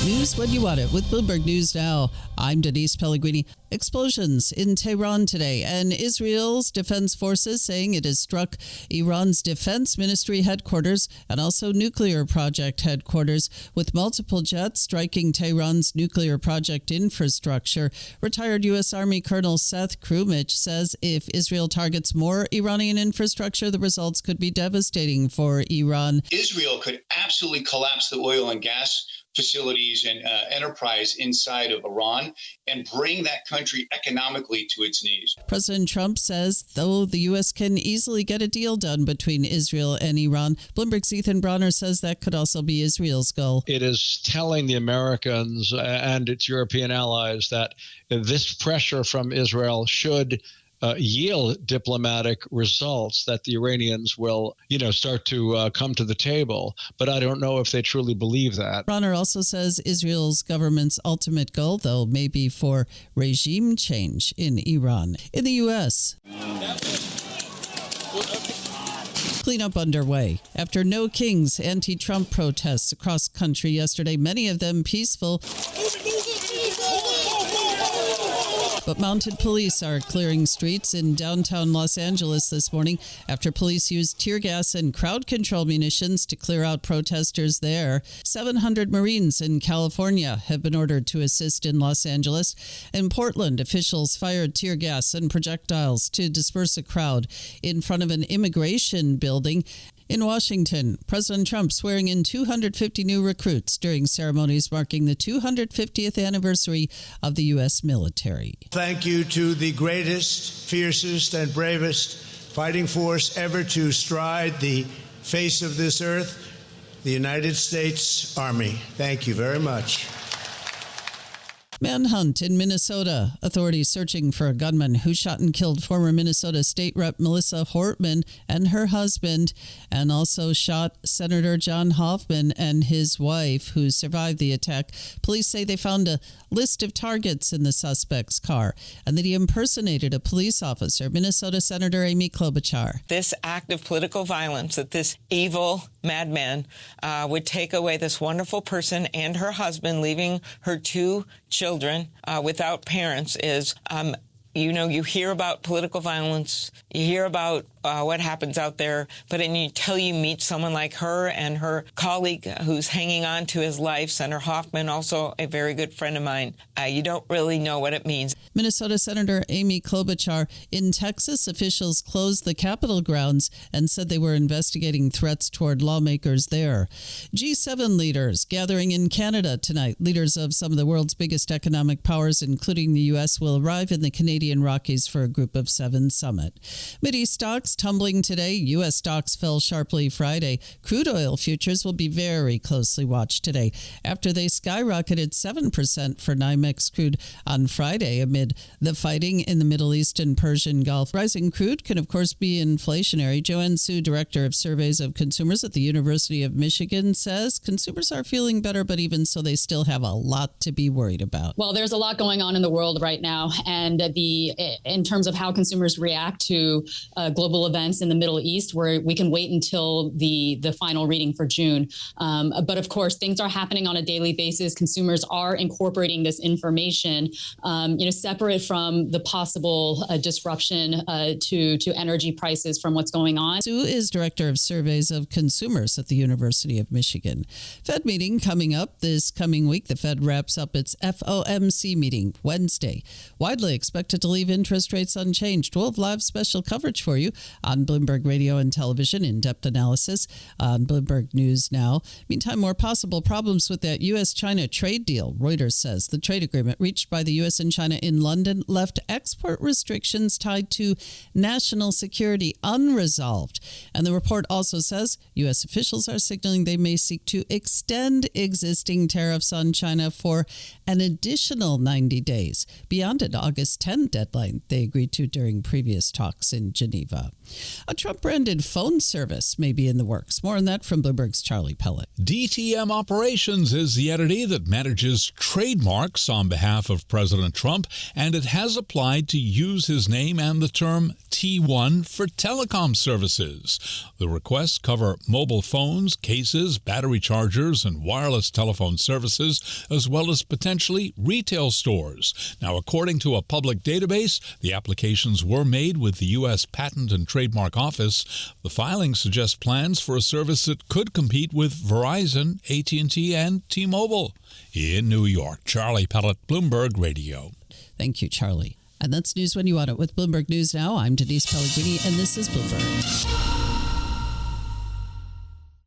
News when you want it with Bloomberg News Now. I'm Denise Pellegrini. Explosions in Tehran today, and Israel's defense forces saying it has struck Iran's defense ministry headquarters and also nuclear project headquarters, with multiple jets striking Tehran's nuclear project infrastructure. Retired U.S. Army Colonel Seth Krumich says if Israel targets more Iranian infrastructure, the results could be devastating for Iran. Israel could absolutely collapse the oil and gas facilities and enterprise inside of Iran and bring that country economically to its knees. President Trump says, though the U.S. can easily get a deal done between Israel and Iran, Bloomberg's Ethan Bronner says that could also be Israel's goal. It is telling the Americans and its European allies that this pressure from Israel should yield diplomatic results, that the Iranians will, start to come to the table. But I don't know if they truly believe that. Bronner also says Israel's government's ultimate goal, though, may be for regime change in Iran. In the U.S., cleanup underway after No Kings anti-Trump protests across country yesterday, many of them peaceful. But mounted police are clearing streets in downtown Los Angeles this morning after police used tear gas and crowd control munitions to clear out protesters there. 700 Marines in California have been ordered to assist in Los Angeles. In Portland, officials fired tear gas and projectiles to disperse a crowd in front of an immigration building. In Washington, President Trump swearing in 250 new recruits during ceremonies marking the 250th anniversary of the U.S. military. Thank you to the greatest, fiercest, and bravest fighting force ever to stride the face of this earth, the United States Army. Thank you very much. Manhunt in Minnesota. Authorities searching for a gunman who shot and killed former Minnesota State Rep Melissa Hortman and her husband, and also shot Senator John Hoffman and his wife, who survived the attack. Police say they found a list of targets in the suspect's car and that he impersonated a police officer. Minnesota Senator Amy Klobuchar. This act of political violence, that this evil madman would take away this wonderful person and her husband, leaving her two children without parents, is, you hear about political violence, you hear about what happens out there, but until you meet someone like her and her colleague who's hanging on to his life, Senator Hoffman, also a very good friend of mine, you don't really know what it means. Minnesota Senator Amy Klobuchar. In Texas, officials closed the Capitol grounds and said they were investigating threats toward lawmakers there. G7 leaders gathering in Canada tonight. Leaders of some of the world's biggest economic powers, including the U.S., will arrive in the Canadian Rockies for a Group of Seven summit. Mideast stocks tumbling today. U.S. stocks fell sharply Friday. Crude oil futures will be very closely watched today after they skyrocketed 7% for NYMEX crude on Friday amid the fighting in the Middle East and Persian Gulf. Rising crude can, of course, be inflationary. Joanne Su, Director of Surveys of Consumers at the University of Michigan, says consumers are feeling better, but even so, they still have a lot to be worried about. Well, there's a lot going on in the world right now, and in terms of how consumers react to global events in the Middle East, where we can wait until the final reading for June. But of course, things are happening on a daily basis. Consumers are incorporating this information, separate from the possible disruption to energy prices from what's going on. Sue is Director of Surveys of Consumers at the University of Michigan. Fed meeting coming up this coming week. The Fed wraps up its FOMC meeting Wednesday. Widely expected to leave interest rates unchanged. We'll have live special coverage for you on Bloomberg Radio and Television, in-depth analysis on Bloomberg News Now. Meantime, more possible problems with that U.S.-China trade deal. Reuters says the trade agreement reached by the U.S. and China in London left export restrictions tied to national security unresolved. And the report also says U.S. officials are signaling they may seek to extend existing tariffs on China for an additional 90 days beyond an August 10 deadline they agreed to during previous talks in Geneva. A Trump-branded phone service may be in the works. More on that from Bloomberg's Charlie Pellett. DTM Operations is the entity that manages trademarks on behalf of President Trump, and it has applied to use his name and the term T1 for telecom services. The requests cover mobile phones, cases, battery chargers, and wireless telephone services, as well as potentially retail stores. Now, according to a public database, the applications were made with the U.S. Patent and Trademark Office. The filing suggests plans for a service that could compete with Verizon, AT&T, and T-Mobile. In New York, Charlie Pellett, Bloomberg Radio. Thank you, Charlie. And that's news when you want it with Bloomberg News Now. I'm Denise Pellegrini, and this is Bloomberg.